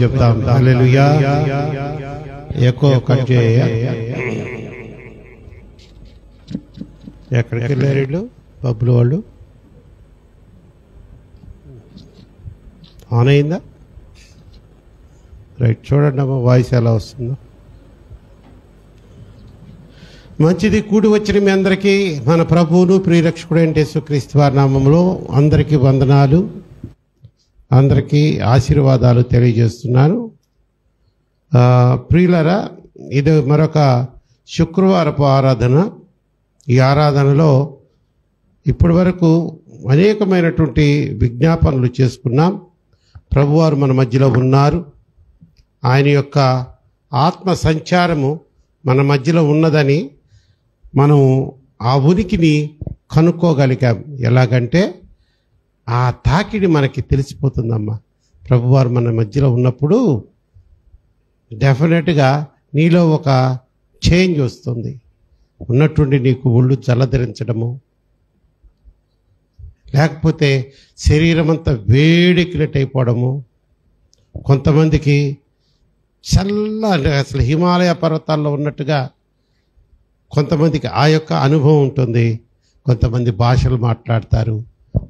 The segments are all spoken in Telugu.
చెప్తాం. హల్లెలూయా. ఎక్కువ కట్ చేయ. ఎక్కడికి వెళ్ళారు వీళ్ళు పబ్బులు వాళ్ళు? ఆన్ అయిందా? రైట్, చూడండి అమ్మా వాయిస్ ఎలా వస్తుందో. మంచిది. కూడి వచ్చిన మీ అందరికీ మన ప్రభువును ప్రియరక్షకుడు అయిన యేసుక్రీస్తు వారి నామములో అందరికీ వందనాలు, అందరికీ ఆశీర్వాదాలు తెలియజేస్తున్నాను. ప్రియులరా, ఇది మరొక శుక్రవారపు ఆరాధన. ఈ ఆరాధనలో ఇప్పటి వరకు అనేకమైనటువంటి విజ్ఞాపనలు చేసుకున్నాం. ప్రభువారు మన మధ్యలో ఉన్నారు. ఆయన యొక్క ఆత్మ సంచారము మన మధ్యలో ఉన్నదని మనం ఆ ఉనికిని కనుక్కోగలిగాం. ఎలాగంటే ఆ తాకిడి మనకి తెలిసిపోతుందమ్మా. ప్రభువారు మన మధ్యలో ఉన్నప్పుడు డెఫినెట్గా నీలో ఒక చేంజ్ వస్తుంది. ఉన్నట్టుండి నీకు ఒళ్ళు జలధరించడము, లేకపోతే శరీరం అంతా వేడెక్కినట్టు అయిపోవడము, కొంతమందికి చల్ల అసలు హిమాలయ పర్వతాల్లో ఉన్నట్టుగా కొంతమందికి ఆ యొక్క అనుభవం ఉంటుంది. కొంతమంది భాషలు మాట్లాడతారు,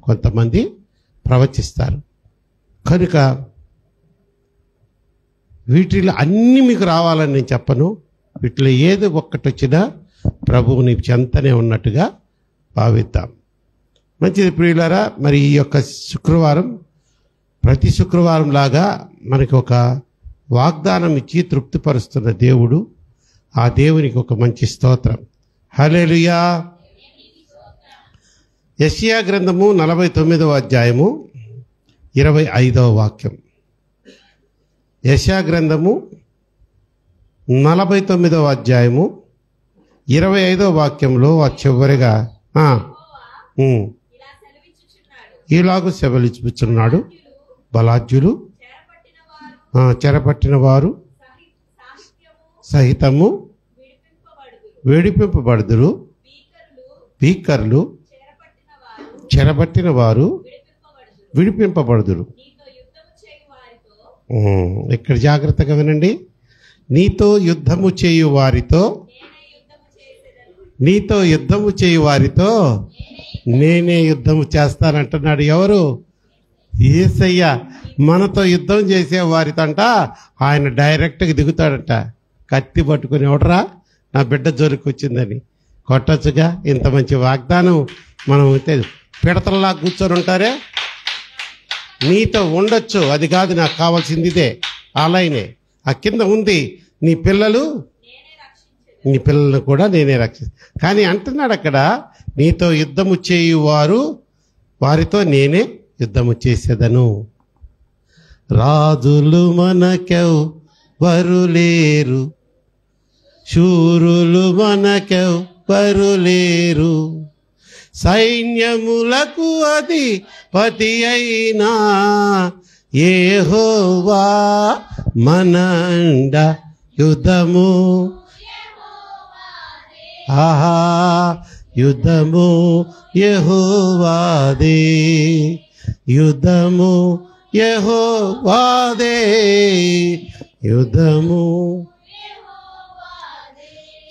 కొంతమంది ప్రవచిస్తారు. కనుక వీటిలో అన్నీ మీకు రావాలని నేను చెప్పను. వీటిలో ఏదో ఒక్కటి వచ్చినా ప్రభువు నీ చెంతనే ఉన్నట్టుగా భావిద్దాం. మంచిది ప్రియులారా. మరి ఈ యొక్క శుక్రవారం ప్రతి శుక్రవారం లాగా మనకి ఒక వాగ్దానం ఇచ్చి తృప్తిపరుస్తున్న దేవుడు, ఆ దేవునికి ఒక మంచి స్తోత్రం. హల్లెలూయా. యెషయా గ్రంథము 49వ అధ్యాయము 25వ వాక్యం. యెషయా గ్రంథము 49వ అధ్యాయము 25వ వాక్యంలో చివరిగా ఇలాగూ సెలవిచ్చుచున్నాడు, బలాఢ్యులు చెరపట్టిన వారు సహితము విడిపింపబడుదురు, భీకరులు చెరపట్టిన వారు విడిపింపబడుదురు. ఇక్కడ జాగ్రత్తగా వినండి. నీతో యుద్ధము చేయు వారితో, నీతో యుద్ధము చేయు వారితో నేనే యుద్ధము చేస్తానంటున్నాడు. ఎవరు? యేసయ్య. మనతో యుద్ధం చేసే వారితంట ఆయన డైరెక్ట్గా దిగుతాడంట. కత్తి పట్టుకుని, ఎవడరా నా బిడ్డ జోలికి వచ్చిందని కొట్టచ్చుగా. ఇంత మంచి వాగ్దానం మనం పిడతల్లా కూర్చొని ఉంటారే. నీతో ఉండొచ్చు, అది కాదు నాకు కావాల్సింది ఇదే. అలానే ఆ కింద ఉంది, నీ పిల్లలను కూడా నేనే రక్షిస్తాను. కానీ అంటున్నాడు అక్కడ, నీతో యుద్ధము చేయువారు వారితో నేనే యుద్ధము చేసేదను. రాజులు మనకెవ్వరు లేరు, శూరులు మనకెవ్వరు లేరు, సైన్యములకు అధిపతి అయినా యెహోవా మనండ. యుద్ధము ఆహా, యుద్ధము యెహోవాదే, యుద్ధము యెహోవాదే, యుద్ధము.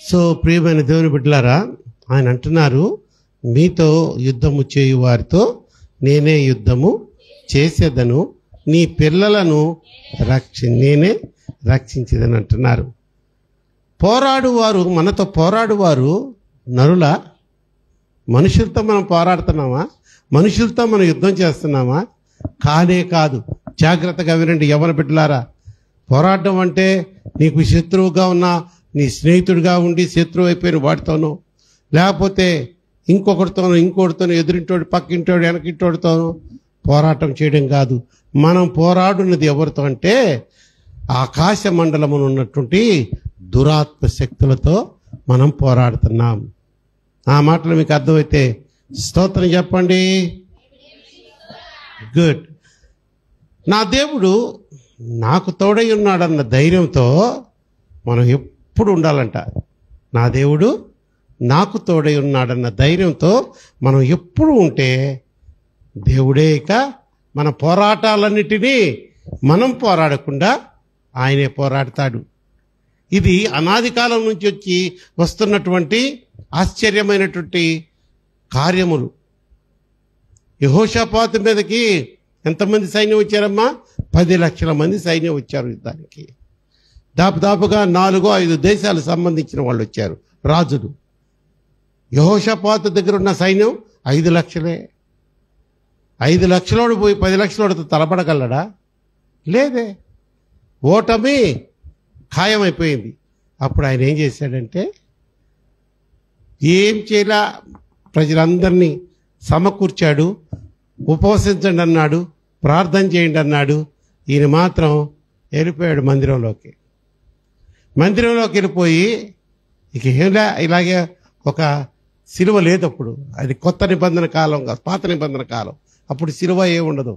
సో ప్రియమైన దేవుని బిడ్డలారా, ఆయన అంటున్నారు, మీతో యుద్ధము చేయు వారితో నేనే యుద్ధము చేసేదను, నీ పిల్లలను నేనే రక్షించేదని అంటున్నారు. పోరాడువారు, మనతో పోరాడువారు నరులా? మనుషులతో మనం పోరాడుతున్నామా? మనుషులతో మనం యుద్ధం చేస్తున్నామా? కానే కాదు. జాగ్రత్తగా వినండి యవ్వన బిడ్డలారా. పోరాటం అంటే నీకు శత్రువుగా ఉన్న నీ స్నేహితుడిగా ఉండి శత్రువు అయిపోయిన వాడితోనో, లేకపోతే ఇంకొకటితోనో ఎదురింటోడు, పక్కింటోడు, వెనకింటోడితోనో పోరాటం చేయడం కాదు. మనం పోరాడున్నది ఎవరితో అంటే ఆకాశ మండలమున ఉన్నటువంటి దురాత్మ శక్తులతో మనం పోరాడుతున్నాం. ఆ మాటలు మీకు అర్థమైతే స్తోత్రం చెప్పండి. గుడ్. నా దేవుడు నాకు తోడై ఉన్నాడన్న ధైర్యంతో మనం ఎప్పుడు ఉండాలంట. నా దేవుడు నాకు తోడై ఉన్నాడన్న ధైర్యంతో మనం ఎప్పుడు ఉంటే దేవుడే ఇక మన పోరాటాలన్నిటినీ మనం పోరాడకుండా ఆయనే పోరాడతాడు. ఇది అనాది కాలం నుంచి వచ్చి వస్తున్నటువంటి ఆశ్చర్యమైనటువంటి కార్యములు. యెహోషాపాతు మీదకి ఎంతమంది సైన్యం వచ్చారమ్మా? 10 లక్షల మంది సైన్యం వచ్చారు యుద్ధానికి. దాపుగా 4-5 దేశాలకు సంబంధించిన వాళ్ళు వచ్చారు, రాజులు. యెహోషాపాతు దగ్గర ఉన్న సైన్యం 5 లక్షలే. 5 లక్షలోడు పోయి 10 లక్షలోడితో తలపడగలడా? లేదే. ఓటమి ఖాయమైపోయింది. అప్పుడు ఆయన ఏం చేశాడంటే, ఏం చేయలా, ప్రజలందరినీ సమకూర్చాడు. ఉపవసించండి అన్నాడు, ప్రార్థన చేయండి అన్నాడు. ఈయన మాత్రం వెళ్ళిపోయాడు మందిరంలోకి. వెళ్ళిపోయి ఇక ఏంలా, ఇలాగే ఒక సిలువ లేదు అప్పుడు. అది కొత్త నిబంధన కాలం కాదు, పాత నిబంధన కాలం. అప్పుడు సిలువ ఉండదు.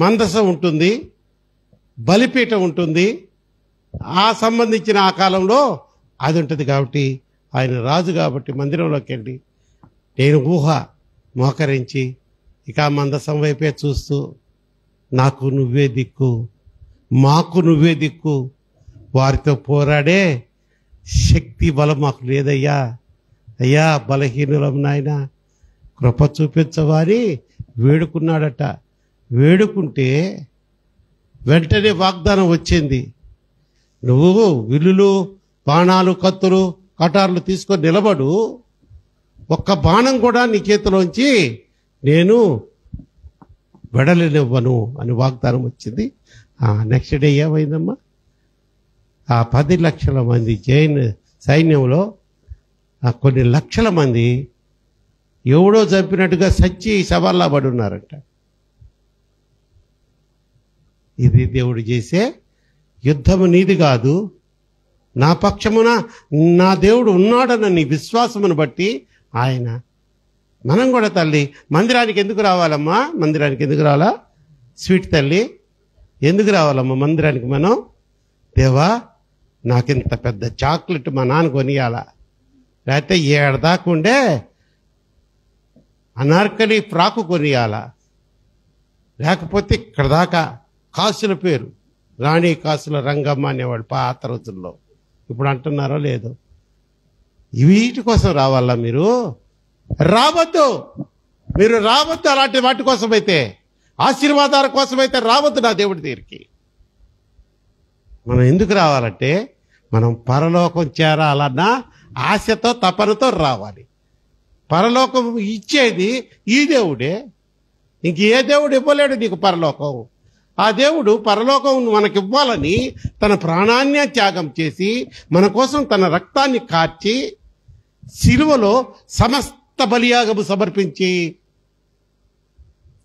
మందసం ఉంటుంది, బలిపీఠం ఉంటుంది. ఆ సంబంధించిన ఆ కాలంలో అది ఉంటుంది. కాబట్టి ఆయన రాజు కాబట్టి మందిరంలోకి వెళ్ళి నేను మోకరించి ఇక ఆ మందసం వైపే చూస్తూ, నాకు నువ్వే దిక్కు, మాకు నువ్వే దిక్కు, వారితో పోరాడే శక్తి బలం మాకు లేదయ్యా, అయ్యా బలహీనులం నాయన, కృప చూపించవాని వేడుకున్నాడట. వేడుకుంటే వెంటనే వాగ్దానం వచ్చింది. నువ్వు విల్లులు, బాణాలు, కత్తులు, కటార్లు తీసుకొని నిలబడు, ఒక్క బాణం కూడా నీ చేతిలోంచి నేను వెడలనివ్వను అని వాగ్దానం వచ్చింది. నెక్స్ట్ డే ఏమైందమ్మా? ఆ 10 లక్షల మంది సైన్యంలో కొన్ని లక్షల మంది ఎవడో చంపినట్టుగా సచ్చి శవాల్లా పడి ఉన్నారంట. ఇది దేవుడు చేసే యుద్ధము. నీది కాదు, నా పక్షమున నా దేవుడు ఉన్నాడన్న నీ విశ్వాసమును బట్టి ఆయన. మనం కూడా తల్లి మందిరానికి ఎందుకు రావాలమ్మా? మందిరానికి ఎందుకు రావాలా? స్వీట్ తల్లి ఎందుకు రావాలమ్మా మందిరానికి? మనం దేవా నాకింత పెద్ద చాక్లెట్ మా నాన్న కొనియాలా, లేకపోతే 7 దాకా ఉండే అనార్కలి ఫ్రాకు కొనియాలా, లేకపోతే ఇక్కడ దాకా కాసుల పేరు రాణి కాసుల రంగమ్మ అనేవాడు పాత రోజుల్లో. ఇప్పుడు అంటున్నారో లేదో. వీటి కోసం రావాలా? మీరు రావద్దు. అలాంటి వాటి కోసమైతే, ఆశీర్వాదాల కోసమైతే రావద్దు నా దేవుడి దగ్గరికి. మనం ఎందుకు రావాలంటే, మనం పరలోకం చేరాలన్న ఆశతో, తపనతో రావాలి. పరలోకం ఇచ్చేది ఈ దేవుడే, ఇంక ఏ దేవుడు ఇవ్వలేడు నీకు పరలోకం. ఆ దేవుడు పరలోకం మనకివ్వాలని తన ప్రాణాన్ని త్యాగం చేసి, మన కోసం తన రక్తాన్ని కార్చి, సిలువలో సమస్త బలియాగము సమర్పించి,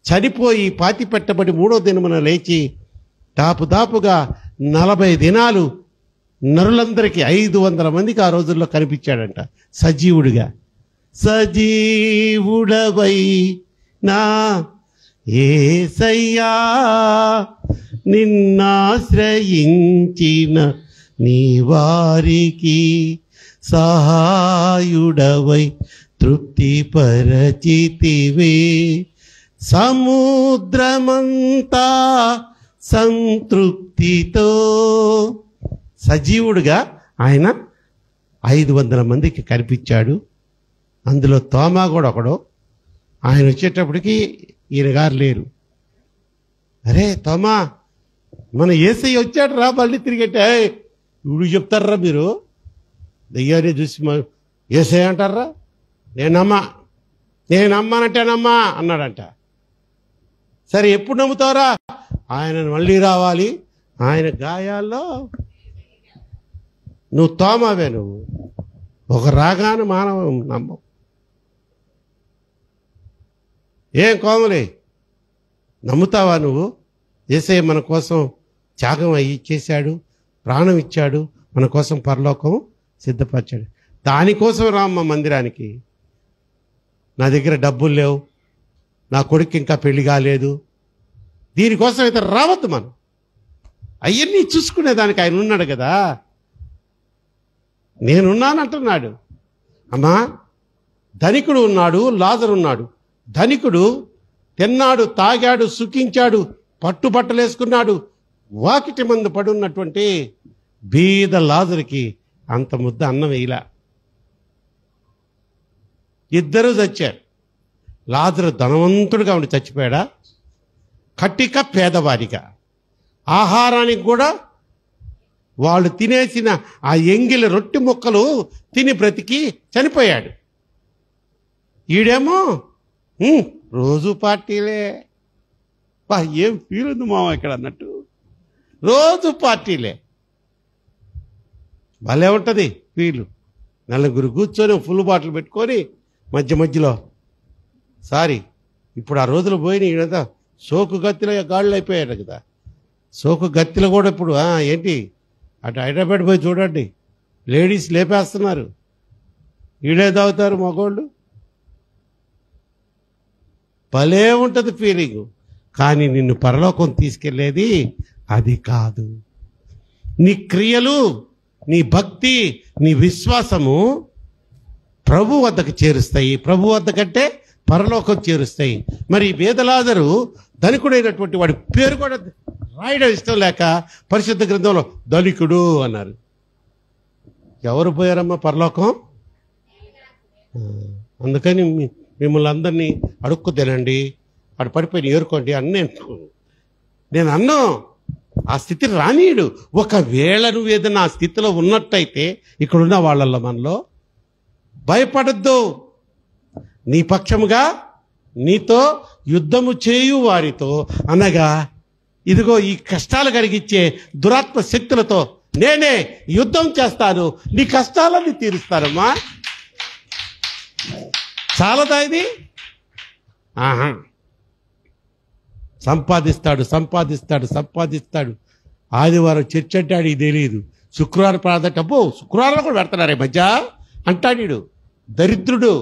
చనిపోయి పాతి పెట్టబడి 3వ దినమున లేచి దాపుగా 40 దినాలు నరులందరికీ 500 మందికి ఆ రోజుల్లో కనిపించాడంట సజీవుడిగా. సజీవుడవై నా యేసయ్యా, నిన్నాశ్రయించిన నీ వారికి సహాయుడవై తృప్తిపరచితివే, సముద్రమంతా సంతృప్తితో. సజీవుడుగా ఆయన 500 మందికి కనిపించాడు. అందులో తోమా కూడా ఒకడు. ఆయన వచ్చేటప్పటికి ఈయన గారు లేరు. అరే తోమా, మన యేసయ్య వచ్చాడు రా, మళ్ళీ తిరిగట్టే. ఇప్పుడు చెప్తారా మీరు? దయ్యాన్ని చూసి యేసయ్య అంటారా? నేనమ్మానంటేనమ్మా అన్నాడంట. సరే ఎప్పుడు నమ్ముతారా? ఆయన మళ్ళీ రావాలి. ఆయన గాయాల్లో నువ్వు తోమావే, నువ్వు ఒక రాగాన మానవ నమ్మవు. ఏం కోమలి, నమ్ముతావా నువ్వు? యేసయ్య మన కోసం త్యాగం అయ్యి చేశాడు, ప్రాణం ఇచ్చాడు, మన కోసం పరలోకం సిద్ధపరిచాడు. దానికోసం రామ్మ మందిరానికి. నా దగ్గర డబ్బులు లేవు, నా కొడుకు ఇంకా పెళ్లి కాలేదు, దీనికోసం అయితే రావద్దు. మనం అవన్నీ చూసుకునేదానికి ఆయన ఉన్నాడు కదా. నేనున్నానంటున్నాడు. అమ్మా, ధనికుడు ఉన్నాడు, లాజరు ఉన్నాడు. ధనికుడు తిన్నాడు, తాగాడు, సుఖించాడు, పట్టుబట్టలు వేసుకున్నాడు. వాకిటి మందు పడున్నటువంటి బీద లాజరుకి అంత ముద్ద అన్నం వేయలా. ఇద్దరూ చచ్చారు. లాజరు ధనవంతుడిగా ఉండి చచ్చిపోయాడా, కట్టిక పేదవారిగా. ఆహారానికి కూడా వాళ్ళు తినేసిన ఆ ఎంగిలి రొట్టె ముక్కలు తిని బ్రతికి చనిపోయాడు. ఈడేమో రోజు పార్టీలే. బా ఏం ఫీల్ ఉంది మామ ఇక్కడ అన్నట్టు, రోజు పార్టీలే. భలే ఉంటుంది ఫీలు. నలుగురు కూర్చొని ఫుల్ బాటిల్ పెట్టుకొని మధ్య మధ్యలో సారీ ఇప్పుడు ఆ రోజులు పోయినాయి. ఈడంతా సోకు గత్తిలో గాళ్ళు అయిపోయాడు కదా. సోకు గత్తిలో కూడా ఇప్పుడు ఏంటి అటు హైదరాబాద్ పోయి చూడండి, లేడీస్ లేపేస్తున్నారు. ఈడే తాగుతారు మగోళ్ళు. భలే ఉంటుంది ఫీలింగ్. కానీ నిన్ను పరలోకం తీసుకెళ్లేది అది కాదు. నీ క్రియలు, నీ భక్తి, నీ విశ్వాసము ప్రభు వద్దకు చేరుస్తాయి. ప్రభు వద్ద కంటే పరలోకం చేరుస్తాయి. మరి వేదలాజరు ధనికుడైనటువంటి వాడి పేరు కూడా రాయడం ఇష్టం లేక పరిశుద్ధ గ్రంథంలో ధనికుడు అన్నారు. ఎవరు పోయారమ్మా పరలోకం? అందుకని మిమ్మల్ని అందరినీ అడుక్కు తినండి, అటు పడిపోయి ఏరుకోండి అని నేను అన్నా. ఆ స్థితి రానీయుడు. ఒకవేళ నువ్వు ఏదైనా ఆ స్థితిలో ఉన్నట్టయితే ఇక్కడున్న వాళ్ళల్లో మనలో భయపడద్దు. నీ పక్షముగా నీతో యుద్ధము చేయు వారితో, అనగా ఇదిగో ఈ కష్టాలు కలిగించే దురాత్మ శక్తులతో నేనే యుద్ధం చేస్తాను, నీ కష్టాలన్నీ తీరుస్తానమ్మా. చాలదా ఇది? సంపాదిస్తాడు సంపాదిస్తాడు సంపాదిస్తాడు. ఆదివారం చర్చ అంటాడు, ఇది తెలియదు. శుక్రవారం ప్రార్థన, అబ్బో శుక్రవారం కూడా పెడతాడు మధ్య అంటాడు. దరిద్రుడు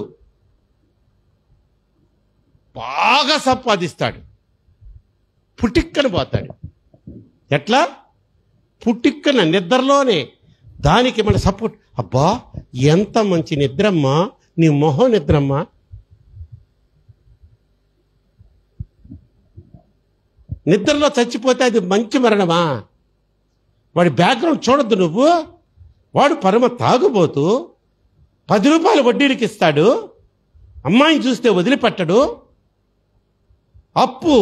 బాగా సంపాదిస్తాడు, పుటిక్కన పోతాడు. ఎట్లా? పుటిక్కన నిద్రలోనే. దానికి మన సపోర్ట్. అబ్బా ఎంత మంచి నిద్రమ్మా, నీ మొహం నిద్రమ్మా. నిద్రలో చచ్చిపోతే అది మంచి మరణమా? వాడి బ్యాక్గ్రౌండ్ చూడొద్దు నువ్వు. వాడు పరమ తాగుబోతూ 10 రూపాయలు వడ్డీలకి ఇస్తాడు, అమ్మాయిని చూస్తే వదిలిపెట్టడు, అప్పు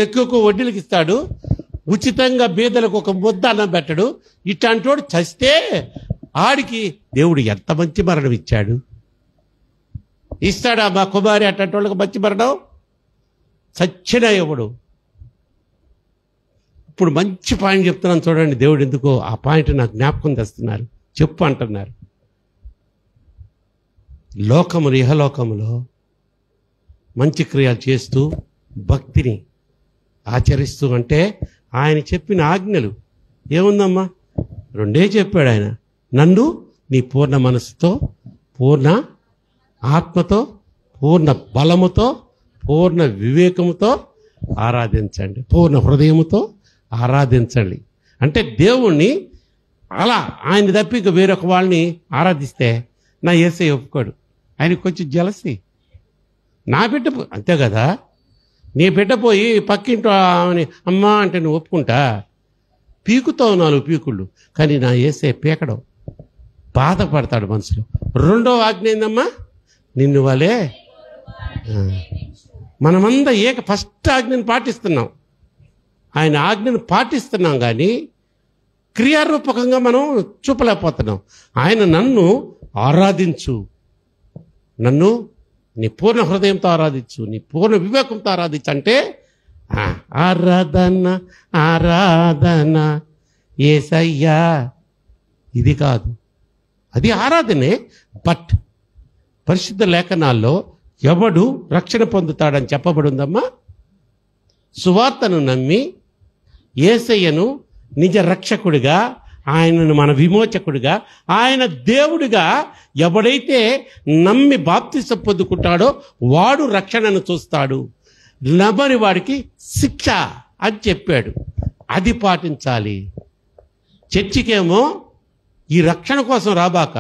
ఎక్కువ వడ్డీలకి ఇస్తాడు, ఉచితంగా బీదలకు ఒక ముద్ద అన్నం పెట్టడు. ఇట్లాంటోడు చస్తే ఆడికి దేవుడు ఎంత మంచి మరణం ఇచ్చాడు. ఇస్తాడా మా కుమారి అట్లాంటి వాళ్ళకి మంచి మరణం? చచ్చినా ఎవడు. ఇప్పుడు మంచి పాయింట్ చెప్తున్నాను చూడండి. దేవుడు ఎందుకో ఆ పాయింట్ నాకు జ్ఞాపకం తెస్తున్నారు. చెప్పు అంటున్నారు. లోకములు, ఇహలోకములో మంచి క్రియలు చేస్తూ భక్తిని ఆచరిస్తూ అంటే ఆయన చెప్పిన ఆజ్ఞలు ఏముందమ్మా? 2 చెప్పాడు ఆయన. నన్ను నీ పూర్ణ మనసుతో, పూర్ణ ఆత్మతో, పూర్ణ బలముతో, పూర్ణ వివేకముతో ఆరాధించండి, పూర్ణ హృదయముతో ఆరాధించండి. అంటే దేవుణ్ణి అలా ఆయన తప్పి వేరొక వాళ్ళని ఆరాధిస్తే నా యేసయ్య ఒప్పుకోడు. ఆయనకు కొంచెం జలసి. నా బిడ్డ అంతే కదా, నీ బిడ్డ పోయి పక్కింటో ఆమెని అమ్మా అంటే నువ్వు ఒప్పుకుంటా? పీకుతావు 4 పీకుళ్ళు. కానీ నా యేసయ్య పీకడం, బాధపడతాడు మనసులో. 2వ ఆజ్ఞ ఏందమ్మా? నిన్ను వలే. మనమంతా ఫస్ట్ ఆజ్ఞను పాటిస్తున్నాం, ఆయన ఆజ్ఞను పాటిస్తున్నాం, కానీ క్రియారూపకంగా మనం చూపలేకపోతున్నాం. ఆయన నన్ను ఆరాధించు, నన్ను నీ పూర్ణ హృదయంతో ఆరాధించు, నీ పూర్ణ వివేకంతో ఆరాధించు అంటే ఆరాధన ఆరాధన యేసయ్యా ఇది కాదు. అది ఆరాధనే. బట్ పరిశుద్ధ లేఖనాల్లో ఎవడు రక్షణ పొందుతాడని చెప్పబడిందమ్మా? సువార్తను నమ్మి యేసయ్యను నిజ రక్షకుడిగా, ఆయనను మన విమోచకుడిగా, ఆయన దేవుడిగా ఎవడైతే నమ్మి బాప్తిసం పొందుకుంటాడో వాడు రక్షణను చూస్తాడు, నమ్మని వాడికి శిక్ష అని చెప్పాడు. అది పాటించాలి. చర్చికేమో ఈ రక్షణ కోసం రాబాక,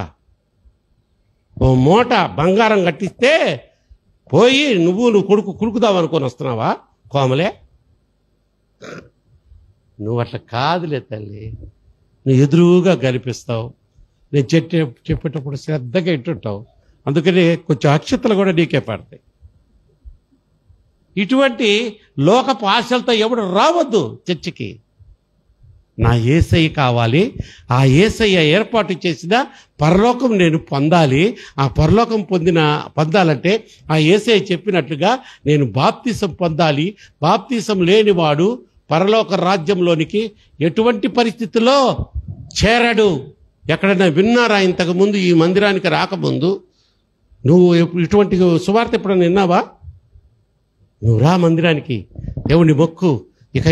ఓ మూట బంగారం కట్టిస్తే పోయి నువ్వు కొడుకు కుడుకుదావు అనుకొని వస్తున్నావా? కోమలే, నువ్వు అట్లా కాదులే తల్లి, నువ్వు ఎదురుగా కనిపిస్తావు, నేను చెప్పేటప్పుడు శ్రద్ధగా ఇంటుంటావు, అందుకని కొంచెం అక్షతలు కూడా నీకే పడతాయి. ఇటువంటి లోకపు ఆశలతో ఎవడు రావద్దు చర్చికి. నా యేసయ్య కావాలి, ఆ యేసయ్య ఏర్పాటు చేసిన పరలోకం నేను పొందాలి. ఆ పరలోకం పొందాలంటే ఆ యేసయ్య చెప్పినట్లుగా నేను బాప్తిసం పొందాలి. బాప్తిసం లేనివాడు పరలోక రాజ్యంలోనికి ఎటువంటి పరిస్థితుల్లో చేరడు. ఎక్కడైనా విన్నారా ఇంతకుముందు, ఈ మందిరానికి రాకముందు నువ్వు ఇటువంటి సువార్త ఎప్పుడైనా విన్నావా? నువ్వు రా మందిరానికి, దేవుని మొక్కు, ఇక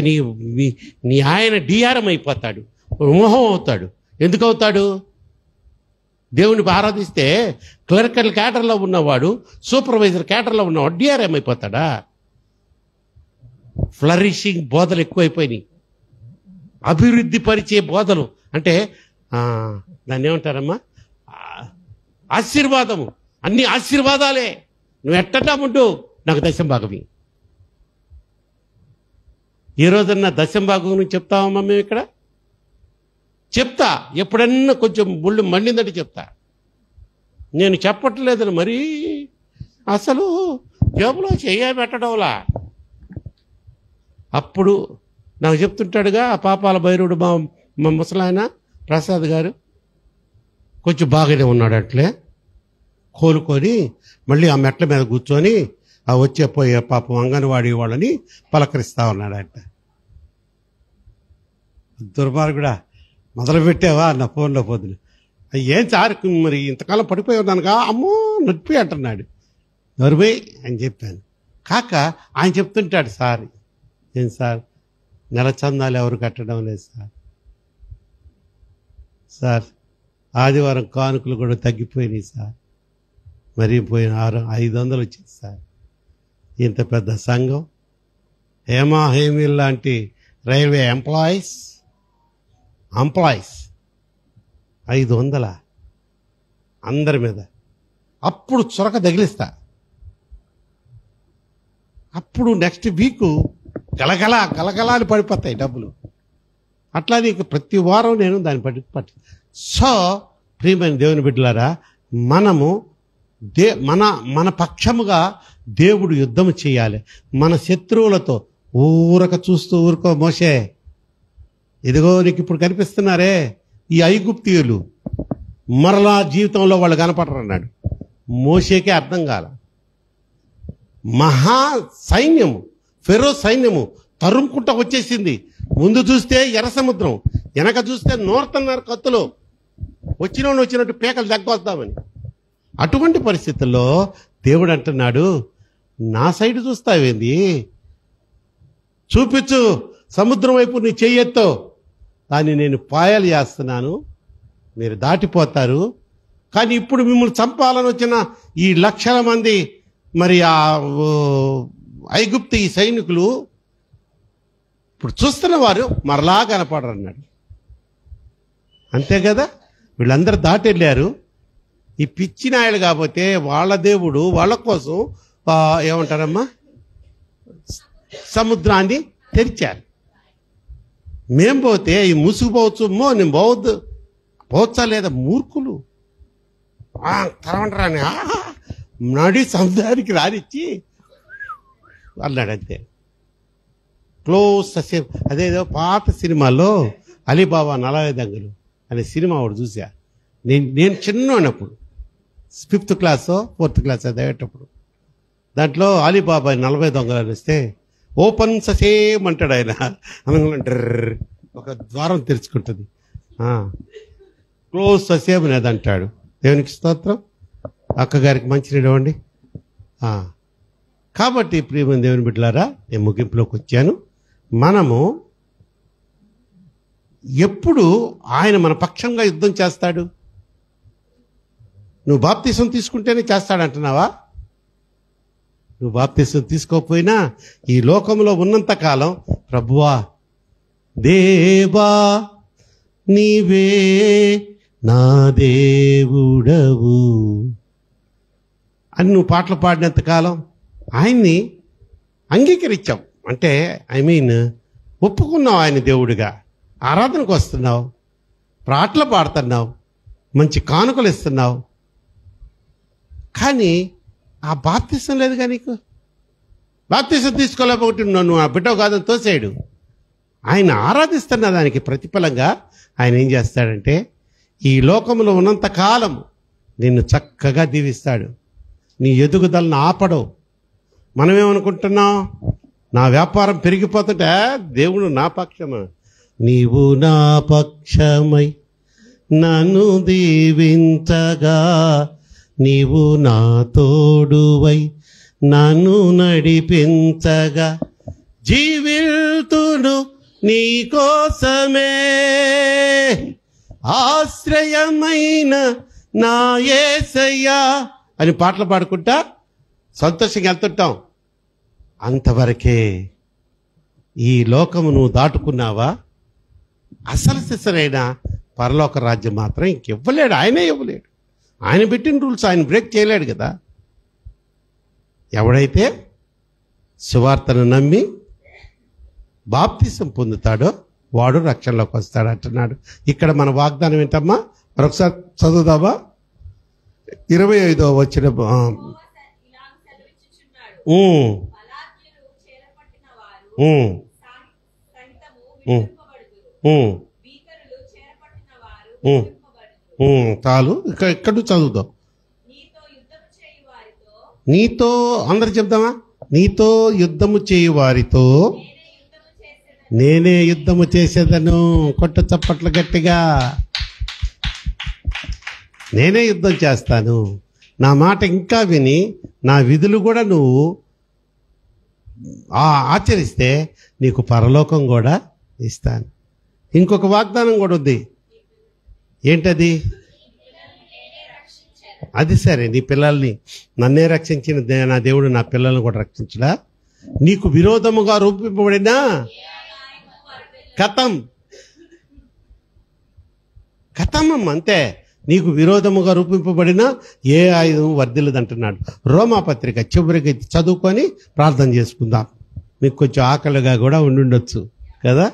నీ ఆయన డిఆర్ఎం అయిపోతాడు, మోహం అవుతాడు. ఎందుకు అవుతాడు? దేవుని ఆరాధిస్తే క్లరికల్ క్యాటర్లో ఉన్నవాడు, సూపర్వైజర్ క్యాటర్లో ఉన్నవాడు డిఆర్ఎం అయిపోతాడా? ఫ్లరిషింగ్ బోధలు ఎక్కువైపోయినాయి, అభివృద్ధి పరిచే బోధలు. అంటే దాన్ని ఏమంటారమ్మా, ఆశీర్వాదము, అన్ని ఆశీర్వాదాలే. నువ్వు ఎట్టన్నా ఉంటూ నాకు దశం భాగమి. ఏ రోజన్నా దశం భాగం గురించి చెప్తామమ్మా మేము ఇక్కడ? చెప్తా, ఎప్పుడన్నా కొంచెం ముళ్ళు మండిందంటే చెప్తా. నేను చెప్పట్లేదని మరీ అసలు జేబులో చెయ్య పెట్టడంలా. అప్పుడు నాకు చెప్తుంటాడుగా ఆ పాపాల భైరవుడు మా ముసలాయన ప్రసాద్ గారు, కొంచెం బాగానే ఉన్నాడు అట్లే కోలుకొని మళ్ళీ ఆ మెట్ల మీద కూర్చొని ఆ వచ్చే పోయే పాపం అంగన్వాడీ వాళ్ళని పలకరిస్తా ఉన్నాడంట. దుర్మార్గుడా, మొదలు పెట్టావా నా ఫోన్లో పొద్దున, ఏం సార్ మరి ఇంతకాలం పడిపోయి ఉన్నానుగా, అమ్మో నొప్పి అంటున్నాడు. నొరిపోయి అని చెప్పాను. కాక ఆయన చెప్తుంటాడు, సార్ ఏం సార్ నెల చందాలు ఎవరు కట్టడం లేదు సార్, సార్ ఆదివారం కానుకలు కూడా తగ్గిపోయినాయి సార్, మరీ పోయిన 500 వచ్చింది సార్. ఇంత పెద్ద సంఘం, హేమా హేమీల్ లాంటి రైల్వే ఎంప్లాయీస్ 500 అందరి మీద. అప్పుడు చొరక తగిలిస్తా. అప్పుడు నెక్స్ట్ వీక్ గలగలా అని పడిపోతాయి డబ్బులు. అట్లా నీకు ప్రతి వారం నేను దాన్ని పట్టి. సో ప్రియమైన దేవుని బిడ్డలారా, మనము మన పక్షముగా దేవుడు యుద్ధం చేయాలి. మన శత్రువులతో ఊరుకో మోషే, ఇదిగో నీకు ఇప్పుడు కనిపిస్తున్నారే ఈ ఐగుప్తీయులు, మరలా జీవితంలో వాళ్ళు కనపడరు అన్నాడు. మోషేకే అర్థం కాల. మహా సైన్యము, ఫెరో సైన్యము తరుముకుంటా వచ్చేసింది. ముందు చూస్తే ఎర్ర సముద్రం, వెనక చూస్తే నోరుతున్నారు కత్తులు, వచ్చినట్టు పేకలు దగ్గొద్దామని. అటువంటి పరిస్థితుల్లో దేవుడు అంటున్నాడు, నా సైడ్ చూస్తావేంది, చూపించు సముద్రం వైపు నీ చెయ్యెత్తో, దాన్ని నేను పాయాలు చేస్తున్నాను, మీరు దాటిపోతారు. కానీ ఇప్పుడు మిమ్మల్ని చంపాలని వచ్చిన ఈ లక్షల మంది మరి ఆ ఐగుప్తు ఈ సైనికులు ఇప్పుడు చూస్తున్న వారు మరలా కనపడరు అన్నాడు. అంతే కదా, వీళ్ళందరూ దాటెళ్ళారు. ఈ పిచ్చి నాయలు కాకపోతే వాళ్ళ దేవుడు వాళ్ళ కోసం ఏమంటారమ్మా సముద్రాన్ని తెరిచారు. మేం పోతే ఈ ముసుగుపోవచ్చు, నేను పోవచ్చా లేదా, మూర్ఖులు తరవంటరాని నడి సముద్రానికి రానిచ్చి అన్నాడు. అంతే, క్లోజ్ ససేమ్. అదేదో పాత సినిమాలో అలీబాబా 40 దొంగలు అనే సినిమా ఒకటి చూసా. నేను చిన్నప్పుడు 5th క్లాసో 4th క్లాసో చదివేటప్పుడు, దాంట్లో అలీబాబా 40 దొంగలు అని వస్తే ఓపెన్ ససేమ్ అంటాడు ఆయన. అనగానే ఒక ద్వారం తెరుచుకుంటుంది, క్లోజ్ ససేమ్ అనేది అంటాడు. దేవునికి స్తోత్రం. అక్కగారికి మంచినీళ్ళు ఇవ్వండి. కాబట్టి ప్రియమైన దేవుని బిడ్డలారా, నేను ముగింపులోకి వచ్చాను. మనము ఎప్పుడు ఆయన మన పక్షంగా యుద్ధం చేస్తాడు? నువ్వు బాప్తిసం తీసుకుంటేనే చేస్తాడంటున్నావా? నువ్వు బాప్తిసం తీసుకోకపోయినా ఈ లోకంలో ఉన్నంత కాలం ప్రభువా దేవా నీవే నా దేవుడవు అని నువ్వు పాటలు పాడినంత కాలం ఆయన్ని అంగీకరించావు. అంటే ఒప్పుకున్నావు ఆయన దేవుడిగా, ఆరాధనకు వస్తున్నావు, పాటలు పాడుతున్నావు, మంచి కానుకలు ఇస్తున్నావు, కానీ ఆ బాప్తిసం లేదుగా నీకు. బాప్తిసం తీసుకోలేకపోతే నువ్వు ఆ బిడ్డ కాదని తోసేయడు. ఆయన ఆరాధిస్తున్న దానికి ప్రతిఫలంగా ఆయన ఏం చేస్తాడంటే ఈ లోకంలో ఉన్నంత కాలం నిన్ను చక్కగా దీవిస్తాడు. నీ ఎదుగుదలను ఆపడవు. మనమేమనుకుంటున్నాం, నా వ్యాపారం పెరిగిపోతుంటే దేవుడు నా పక్షమా? నీవు నా పక్షమై నన్ను దీవించగా, నీవు నా తోడువై నన్ను నడిపించగా, జీవితును నీ కోసమే, ఆశ్రయమైన నా యేసయ్యా అని పాటలు పాడుకుంటా సంతోషంగా వెళ్తుంటాం. అంతవరకే. ఈ లోకము నువ్వు దాటుకున్నావా, అసలు సిసరైన పరలోక రాజ్యం మాత్రం ఇంకివ్వలేడు. ఆయనే ఇవ్వలేడు. ఆయన పెట్టిన రూల్స్ ఆయన బ్రేక్ చేయలేడు కదా. ఎవడైతే సువార్తను నమ్మి బాప్తిసం పొందుతాడో వాడు రక్షణలోకి వస్తాడు అంటున్నాడు. ఇక్కడ మన వాగ్దానం ఏంటమ్మా? మరొకసారి చదువుదామా? 25వ వచనం. చాలు, ఇక్కడ చదువుదాం. నీతో అందరు చెప్దామా? నీతో యుద్ధము చేయు వారితో నేనే యుద్ధము చేసేదను. కొట్ట చప్పట్లు గట్టిగా. నేనే యుద్ధం చేస్తాను. నా మాట ఇంకా విని నా విధులు కూడా నువ్వు ఆచరిస్తే నీకు పరలోకం కూడా ఇస్తాను. ఇంకొక వాగ్దానం కూడా ఉంది. ఏంటది? అది సరే, నీ పిల్లల్ని నన్నే రక్షించిన నా దేవుడు నా పిల్లల్ని కూడా రక్షించడా? నీకు విరోధముగా రూపింపబడిన కథం అంతే. నీకు విరోధముగా రూపింపబడిన ఏ ఆయుధం వర్ధిల్లదంటున్నాడు. రోమాపత్రిక చివరికి చదువుకొని ప్రార్థన చేసుకుందాం. మీకు కొంచెం ఆకలిగా కూడా ఉండుండొచ్చు కదా.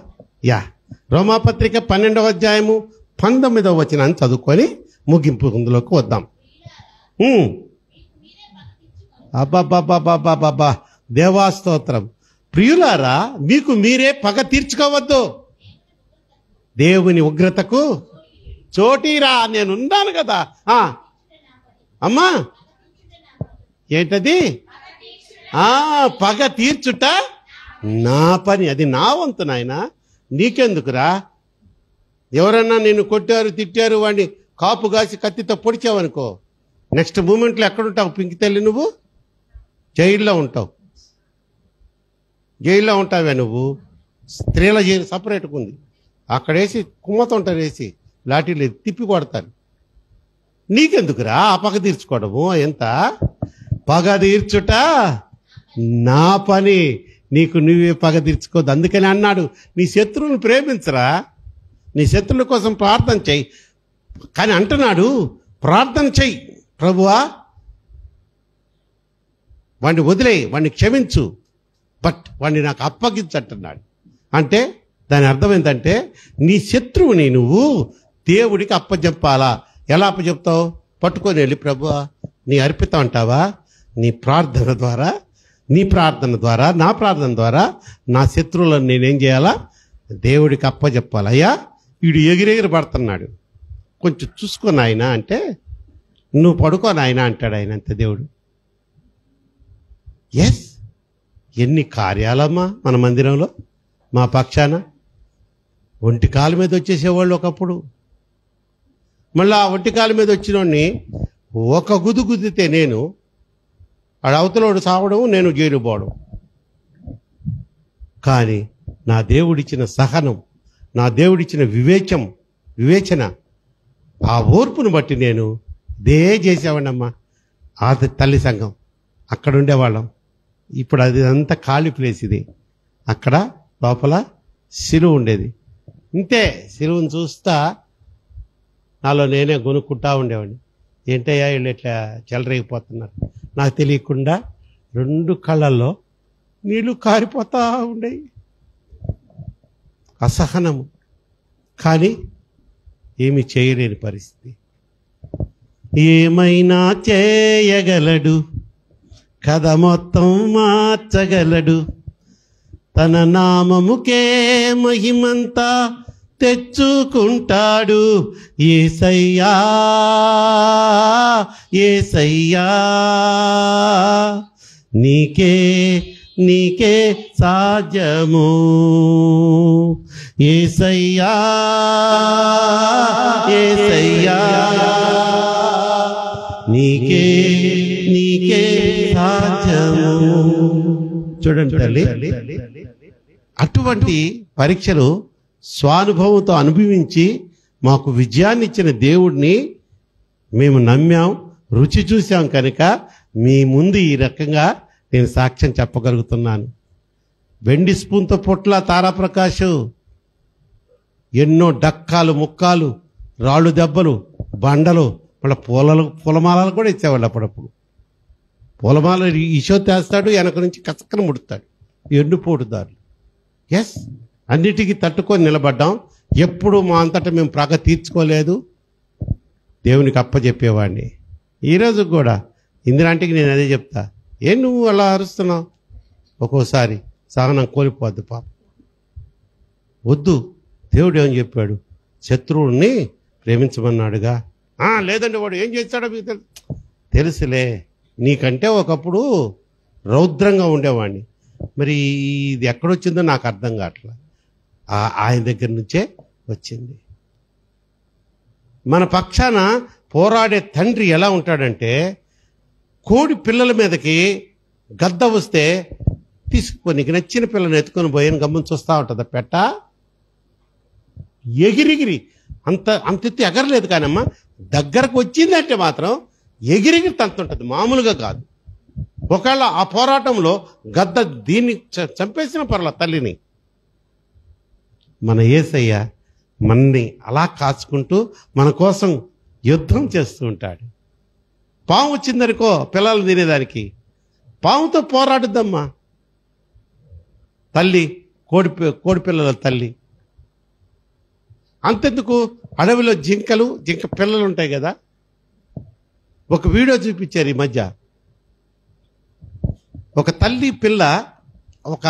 రోమాపత్రిక 12వ అధ్యాయము 19వ వచనాన్ని చదువుకొని ముగింపు ఇందులోకి వద్దాం. అబ్బాబ్బాబ్బాబ్బాబ్బా, దేవాస్తోత్రం. ప్రియులారా, మీకు మీరే పగ తీర్చుకోవద్దు. దేవుని ఉగ్రతకు చోటీరా. నేనున్నాను కదా. అమ్మా ఏంటది? పగ తీర్చుట నా పని, అది నా వంతు నాయన. నీకెందుకురా? ఎవరన్నా నిన్ను కొట్టారు, తిట్టారు, వాడిని కాపు కాసి కత్తితో పొడిచావనుకో, నెక్స్ట్ మూమెంట్లో ఎక్కడుంటావు? పింకి తల్లి, నువ్వు జైల్లో ఉంటావు. జైల్లో ఉంటావే నువ్వు. స్త్రీల జైలు సపరేట్గా ఉంది. అక్కడేసి కుమ్మతుంటారు, వేసి లాఠీలు తిప్పి కొడతారు. నీకెందుకురా ఆ పగ తీర్చుకోవడము? ఎంత పగ తీర్చుట నా పని, నీకు నువ్వే పగ తీర్చుకోవద్దు. అందుకని అన్నాడు, నీ శత్రువుని ప్రేమించరా, నీ శత్రువుల కోసం ప్రార్థన చెయ్యి. కానీ అంటున్నాడు, ప్రార్థన చెయ్యి, ప్రభువా వాడిని వదిలేయి, వాడిని క్షమించు, బట్ వాడిని నాకు అప్పగించంటున్నాడు. అంటే దాని అర్థం ఏంటంటే నీ శత్రువుని నువ్వు దేవుడికి అప్పచెప్పాలా. ఎలా అప్పచెప్తావు? పట్టుకొని వెళ్ళి ప్రభువా నీ అర్పితం అంటావా? నీ ప్రార్థన ద్వారా, నా ప్రార్థన ద్వారా నా శత్రువులను నేనేం చేయాలా? దేవుడికి అప్పచెప్పాలి. అయ్యా వీడు ఎగిరెగిరి పడుతున్నాడు, కొంచెం చూసుకొని ఆయన అంటే, నువ్వు పడుకొని ఆయన అంటాడు ఆయన. అంతే దేవుడు. ఎస్, ఎన్ని కార్యాలమ్మా మన మందిరంలో మా పక్షాన. ఒంటి కాలు మీద వచ్చేసేవాళ్ళు ఒకప్పుడు. మళ్ళీ ఆ ఒంటి కాలు మీద వచ్చినోడిని ఒక గుద్దు గుద్దితే నేను అవతలోడు సావడం, నేను జైలు పోవడం. కానీ నా దేవుడిచ్చిన సహనం, నా దేవుడిచ్చిన వివేచన, ఆ ఓర్పును బట్టి నేను చేసేవాడినమ్మా. ఆ తల్లి సంఘం అక్కడ ఉండేవాళ్ళం. ఇప్పుడు అది అంతా ఖాళీ ప్లేస్. ఇది అక్కడ లోపల సిలువ ఉండేది. ఇంతే, సిలువను చూస్తా నాలో నేనే కొనుక్కుంటా ఉండేవాడిని. ఏంటయ్యా వీళ్ళు ఇట్లా చెలరేగిపోతున్నారు. నాకు తెలియకుండా 2 కళ్ళల్లో నీళ్లు కారిపోతా ఉండేవి. అసహనము, కానీ ఏమి చేయలేని పరిస్థితి. ఏమైనా చేయగలడు, కథ మొత్తం మార్చగలడు, తన నామముకే మహిమంతా తెచ్చుకుంటాడు. యేసయ్యా యేసయ్యా, నీకే నీకే సాధ్యము. యేసయ్యా యేసయ్యా, నీకే నీకే సాధ్యము. చూడండి తల్లి, అటువంటి పరీక్షలు స్వానుభవంతో అనుభవించి మాకు విజయాన్ని ఇచ్చిన దేవుడిని మేము నమ్మాం, రుచి చూసాం కనుక మీ ముందు ఈ రకంగా నేను సాక్ష్యం చెప్పగలుగుతున్నాను. వెండి స్పూన్తో పొట్ల తారాప్రకాష్ ఎన్నో డక్కాలు, ముక్కాలు, రాళ్ళు దెబ్బలు, బండలు, మళ్ళీ పూలమాలలు కూడా ఇచ్చేవాళ్ళు. అప్పుడప్పుడు పూలమాల ఇషో తెస్తాడు, వెనక నుంచి కచక్కన ముడుతాడు, ఎండిపోటుదారులు. ఎస్, అన్నిటికీ తట్టుకొని నిలబడ్డాం. ఎప్పుడు మా అంతటా మేము ప్రగ తీర్చుకోలేదు, దేవునికి అప్పచెప్పేవాడిని. ఈరోజు కూడా ఇందిరాంటికి నేను అదే చెప్తా, ఏం నువ్వు అలా అరుస్తున్నావు? ఒక్కోసారి సహనం కోల్పోద్దు పాప. వద్దు, దేవుడు ఏమని చెప్పాడు? శత్రువుని ప్రేమించమన్నాడుగా. లేదండి, వాడు ఏం చేస్తాడో మీకు తెలుసులే. నీకంటే ఒకప్పుడు రౌద్రంగా ఉండేవాడిని, మరి ఇది ఎక్కడొచ్చిందో నాకు అర్థం కావట్లా. ఆయన దగ్గర నుంచే వచ్చింది. మన పక్షాన పోరాడే తండ్రి ఎలా ఉంటాడంటే, కోడి పిల్లల మీదకి గద్ద వస్తే తీసుకొని నచ్చిన పిల్లని ఎత్తుకొని పోయిన గమ్మని చూస్తూ ఉంటుంది. పెట్ట ఎగిరిగిరి అంతెత్తి ఎగరలేదు, కానమ్మా దగ్గరకు వచ్చిందంటే మాత్రం ఎగిరిగిరి తంతుంటుంది, మామూలుగా కాదు. ఒకవేళ ఆ పోరాటంలో గద్ద దీన్ని చంపేసిన పర్ల తల్లిని. మన యేసయ్య మనని అలా కాచుకుంటూ మన కోసం యుద్ధం చేస్తూ ఉంటాడు. పాము వచ్చిందనుకో పిల్లలు తినేదానికి, పాముతో పోరాడుద్దమ్మా తల్లి, కోడి పిల్లల తల్లి. అంతెందుకు, అడవిలో జింక పిల్లలు ఉంటాయి కదా. ఒక వీడియో చూపించారు ఈ మధ్య. ఒక తల్లి పిల్ల ఒక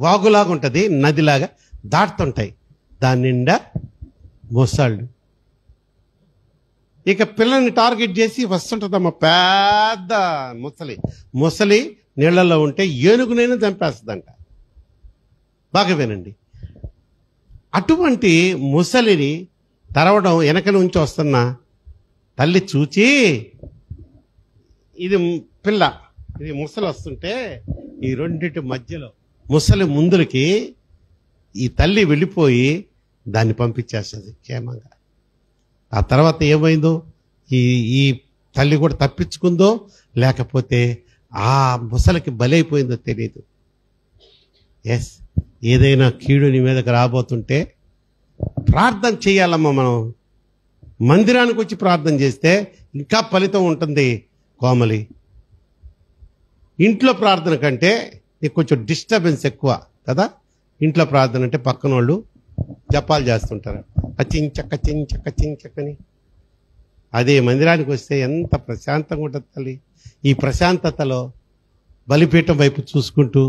వాగులాగా ఉంటుంది, నదిలాగా దాటుతుంటాయి, దాని నిండా మొసళ్ళు. ఇక పిల్లల్ని టార్గెట్ చేసి వస్తుంటుందమ్మా పెద్ద ముసలి నీళ్లలో ఉంటే ఏనుగునైనా చంపేస్తుందంట. బాగా వినండి. అటువంటి ముసలిని తరవడం వెనక నుంచి వస్తున్న తల్లి చూచి, ఇది పిల్ల, ఇది ముసలి వస్తుంటే ఈ రెండింటి మధ్యలో ముసలి ముందులకి ఈ తల్లి వెళ్ళిపోయి దాన్ని పంపించేస్తుంది క్షేమంగా. ఆ తర్వాత ఏమైందో, ఈ తల్లి కూడా తప్పించుకుందో లేకపోతే ఆ ముసలికి బలైపోయిందో తెలియదు. ఎస్, ఏదైనా కీడు నీ మీదకి రాబోతుంటే ప్రార్థన చేయాలమ్మా. మనం మందిరానికి వచ్చి ప్రార్థన చేస్తే ఇంకా ఫలితం ఉంటుంది కోమలి. ఇంట్లో ప్రార్థన కంటే నీకు కొంచెం డిస్టర్బెన్స్ ఎక్కువ కదా. ఇంట్లో ప్రార్థన అంటే పక్కన వాళ్ళు జపాలు చేస్తుంటారు, చించక్క చించక్క చించక్కని. అదే మందిరానికి వస్తే ఎంత ప్రశాంతంగా ఉంటుంది తల్లి. ఈ ప్రశాంతతలో బలిపీఠం వైపు చూసుకుంటూ,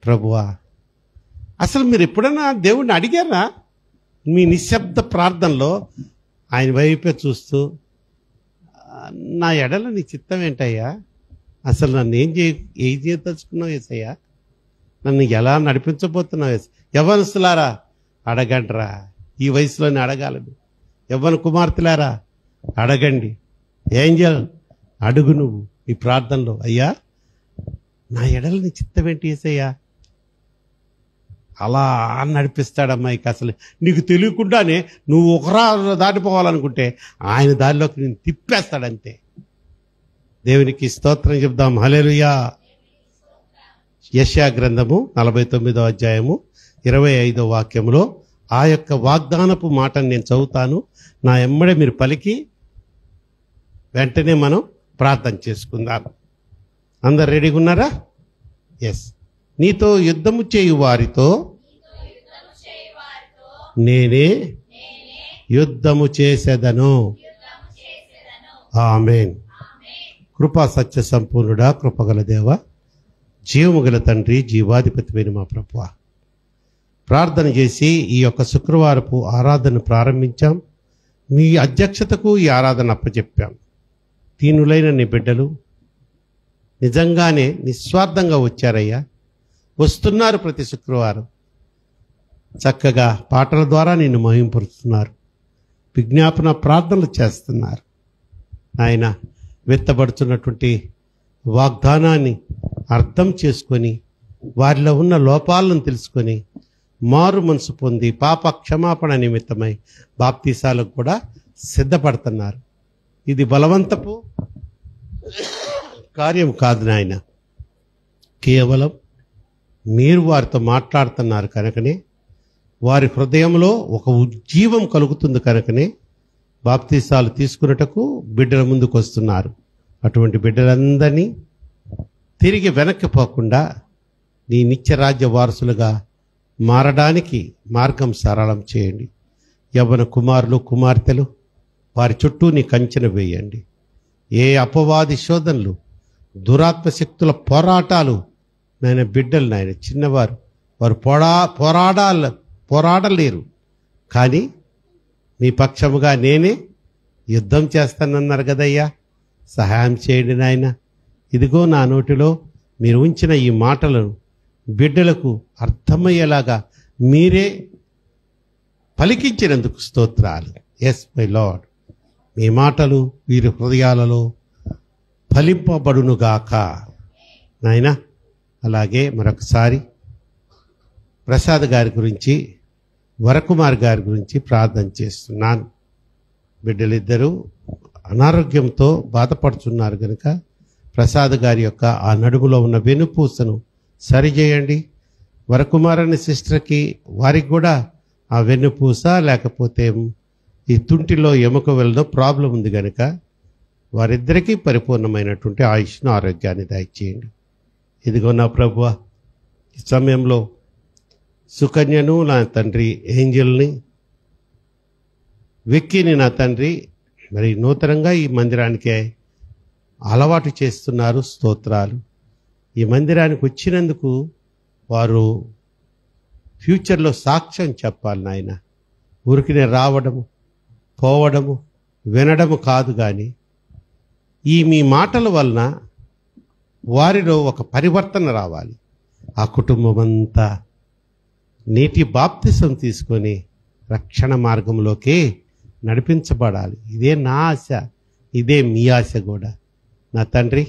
ప్రభువా, అసలు మీరు ఎప్పుడైనా దేవుడిని అడిగారా? మీ నిశ్శబ్ద ప్రార్థనలో ఆయన వైపే చూస్తూ, నా ఎడల నీ చిత్తం ఏంటయ్యా? అసలు నన్ను ఏం చేయదలుచుకున్నావు యేసయ్యా? నన్ను ఎలా నడిపించబోతున్నావు యేసయ్యా? యవ్వనస్తులారా అడగండిరా, ఈ వయసులోనే అడగాలను. యవ్వన కుమార్తెలారా అడగండి. ఏంజల్ అడుగు నువ్వు ఈ ప్రార్థనలో, అయ్యా నా ఎడల నీ చిత్తం ఏంటి యేసయ్యా? అలా నడిపిస్తాడమ్మాయికి. అసలు నీకు తెలియకుండానే నువ్వు ఒకరా దాటిపోవాలనుకుంటే ఆయన దారిలోకి నేను తిప్పేస్తాడంతే. దేవునికి స్తోత్రం చెప్దాం. హల్లెలూయా. యెషయా గ్రంథము 49వ అధ్యాయము 25వ వాక్యములో ఆ యొక్క వాగ్దానపు మాటను నేను చదువుతాను. నా ఎమ్మడే మీరు పలికి వెంటనే మనం ప్రార్థన చేసుకుందాం. అందరు రెడీగా ఉన్నారా? ఎస్. నీతో యుద్ధము చేయు వారితో నేనే యుద్ధము చేసేదను. ఆమేన్. కృపా సత్య సంపూర్ణుడా, కృపగల దేవ, జీవము గల తండ్రి, జీవాధిపతివైన మా ప్రభువా, ప్రార్థన చేసి ఈ యొక్క శుక్రవారపు ఆరాధన ప్రారంభించాం. మీ అధ్యక్షతకు ఈ ఆరాధన అప్పచెప్పాం. దీనులైన నీ బిడ్డలు నిజంగానే నిస్వార్థంగా వచ్చారయ్యా, వస్తున్నారు. ప్రతి శుక్రవారం చక్కగా పాటల ద్వారా నిన్ను మహింపరుస్తున్నారు, విజ్ఞాపన ప్రార్థనలు చేస్తున్నారు. ఆయన వెత్తబడుతున్నటువంటి వాగ్దానాన్ని అర్థం చేసుకొని, వారిలో ఉన్న లోపాలను తెలుసుకొని, మారు మనసు పొంది పాప క్షమాపణ నిమిత్తమై బాప్తీసాలకు కూడా సిద్ధపడుతున్నారు. ఇది బలవంతపు కార్యం కాదు నాయన, కేవలం మీరు వారితో మాట్లాడుతున్నారు కనుకనే, వారి హృదయంలో ఒక ఉజ్జీవం కలుగుతుంది కనుకనే బాప్తీసాలు తీసుకున్నటకు బిడ్డల ముందుకు వస్తున్నారు. అటువంటి బిడ్డలందరినీ తిరిగి వెనక్కి పోకుండా నీ నిత్యరాజ్య వారసులుగా మారడానికి మార్గం సరళం చేయండి. యవ్వన కుమారులు కుమార్తెలు వారి చుట్టూ నీ కంచెను వేయండి. ఏ అపవాది శోధనలు, దురాత్మ శక్తుల పోరాటాలు నాయన బిడ్డలు నాయన చిన్నవారు, వారు పోరాడలేరు. కానీ మీ పక్షముగా నేనే యుద్ధం చేస్తానన్నారు కదయ్యా, సహాయం చేయండి నాయన. ఇదిగో నా నోటిలో మీరు ఉంచిన ఈ మాటలను బిడ్డలకు అర్థమయ్యేలాగా మీరే పలికించినందుకు స్తోత్రాలు. ఎస్ మై లార్డ్, మీ మాటలు వీరి హృదయాలలో ఫలింపబడునుగాక నాయన. అలాగే మరొకసారి ప్రసాద్ గారి గురించి, వరకుమార్ గారి గురించి ప్రార్థన చేస్తున్నాను. బిడ్డలిద్దరూ అనారోగ్యంతో బాధపడుతున్నారు కనుక ప్రసాద్ గారి యొక్క ఆ నడుములో ఉన్న వెనుపూసను సరిచేయండి. వరకుమార్ అనే సిస్టర్కి, వారికి కూడా ఆ వెన్నుపూస లేకపోతే ఈ తుంటిలో ఎముక వెళ్ళడం ప్రాబ్లం ఉంది కనుక వారిద్దరికీ పరిపూర్ణమైనటువంటి ఆయుష్ను, ఆరోగ్యాన్ని దయచేయండి. ఇదిగో నా ప్రభువా, ఈ సమయంలో సుకన్యను నా తండ్రి, ఏంజల్ని, విక్కీని నా తండ్రి మరి నూతనంగా ఈ మందిరానికి అలవాటు చేస్తున్నారు. స్తోత్రాలు. ఈ మందిరానికి వచ్చినందుకు వారు ఫ్యూచర్లో సాక్ష్యం చెప్పాలి నాయన. ఊరికినే రావడము, పోవడము, వినడము కాదు, కానీ ఈ మీ మాటల వలన వారిలో ఒక పరివర్తన రావాలి. ఆ కుటుంబం అంతా నీటి బాప్తిసం తీసుకొని రక్షణ మార్గంలోకి నడిపించబడాలి. ఇదే నా ఆశ, ఇదే మీ ఆశ కూడా. నా తండ్రి,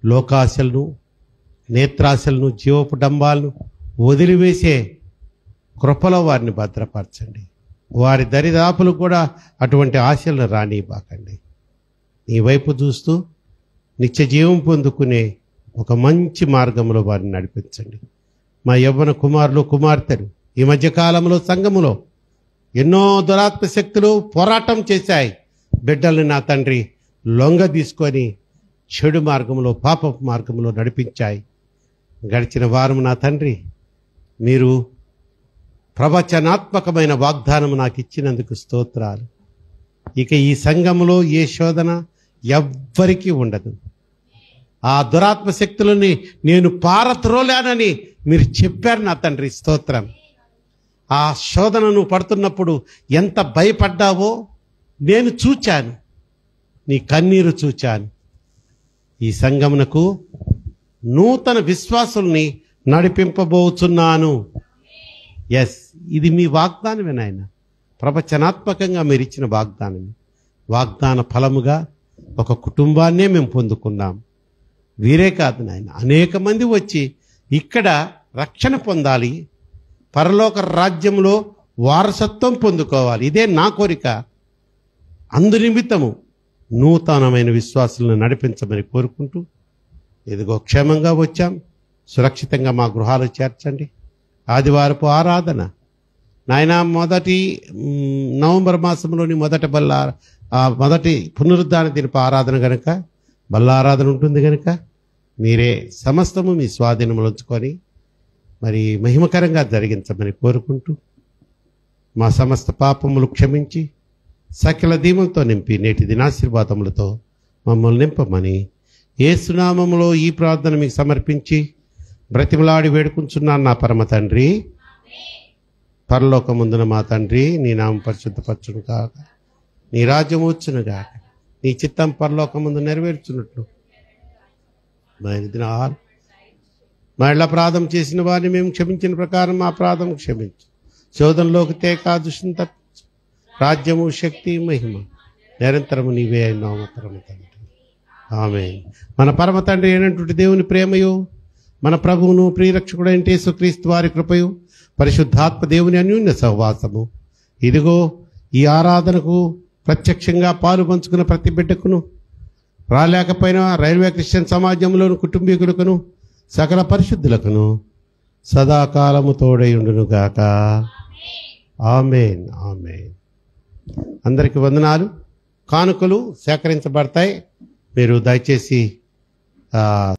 లోకాశలను, నేత్రాశలను, జీవపు డంబాలను వదిలివేసే కృపలో వారిని భద్రపరచండి. వారి దరిదాపులు కూడా అటువంటి ఆశలను రానివ్వకండి. నీ వైపు చూస్తూ నిత్య జీవం పొందుకునే ఒక మంచి మార్గంలో వారిని నడిపించండి. మా యవ్వన కుమారులు కుమార్తెలు ఈ మధ్యకాలంలో సంఘములో ఎన్నో దురాత్మ శక్తులు పోరాటం చేశాయి. బిడ్డల్ని నా తండ్రి లొంగ తీసుకొని చెడు మార్గంలో, పాపపు మార్గంలో నడిపించాయి. గడిచిన వారం నా తండ్రి మీరు ప్రవచనాత్మకమైన వాగ్దానం నాకు ఇచ్చినందుకు స్తోత్రాలు. ఇక ఈ సంఘంలో ఏ శోధన ఎవ్వరికీ ఉండదు. ఆ దురాత్మ శక్తులని నేను పారత్రోలానని మీరు చెప్పారు నా తండ్రి, స్తోత్రం. ఆ శోధనను పడుతున్నప్పుడు ఎంత భయపడ్డావో నేను చూచాను, నీ కన్నీరు చూచాను. ఈ సంఘమునకు నూతన విశ్వాసుల్ని నడిపింపబోతున్నాను. ఎస్, ఇది మీ వాగ్దానమే నాయన. ప్రవచనాత్మకంగా మీరు ఇచ్చిన వాగ్దానమే. వాగ్దాన ఫలముగా ఒక కుటుంబాన్నే మేము పొందుకున్నాం. వీరే కాదు నాయన, అనేక మంది వచ్చి ఇక్కడ రక్షణ పొందాలి, పరలోక రాజ్యంలో వారసత్వం పొందుకోవాలి. ఇదే నా కోరిక. అందు నిమిత్తము నూతనమైన విశ్వాసులను నడిపించమని కోరుకుంటూ, ఇదిగో క్షేమంగా వచ్చాం, సురక్షితంగా మా గృహాలు చేర్చండి. ఆదివారపు ఆరాధన నాయన, నవంబర్ మాసంలోని మొదటి పునరుద్ధాన దినపు ఆరాధన కనుక, బల్ల ఆరాధన ఉంటుంది కనుక మీరే సమస్తము మీ స్వాధీనంలో ఉంచుకొని మరి మహిమకరంగా జరిగించమని కోరుకుంటూ, మా సమస్త పాపములు క్షమించి సకల దీవులతో నింపి నేటి దినాశీర్వాదములతో మమ్మల్ని నింపమని యేసునామములో ఈ ప్రార్థన మీకు సమర్పించి బ్రతిమలాడి వేడుకుంటున్నాను నా పరమ తండ్రి. పరలోకమందున మా తండ్రి, నీ నామం పరిశుద్ధపరచును కాక, నీ రాజ్యం వచ్చును గాక, నీ చిత్తం పరలోకమందు నెరవేర్చున్నట్లు మా ఇళ్ళ అపరాధం చేసిన వారిని మేము క్షమించిన ప్రకారం మా అపరాధం క్షమించు. శోధనలోకి తేకా దుష్టుని తప్పించు. రాజ్యము, శక్తి, మహిమ నిరంతరము నీవే అయినాము పరమ తండ్రి. ఆమేన్. మన పరమ తండ్రి అయినటువంటి దేవుని ప్రేమయు, మన ప్రభువును ప్రియరక్షకుడైన యేసుక్రీస్తు వారి కృపయు, పరిశుద్ధాత్మ దేవుని అన్యోన్య సహవాసము ఇదిగో ఈ ఆరాధనకు ప్రత్యక్షంగా పాలు పంచుకున్న ప్రతి బిడ్డకును, రాలేకపోయినా రైల్వే క్రిస్టియన్ సమాజంలోని కుటుంబీకులకును, సకల పరిశుద్ధులకును సదాకాలము తోడై ఉండునుగాక. ఆమేన్. ఆమేన్. అందరికి వందనాలు. కానుకలు సేకరించబడతాయి. మీరు దయచేసి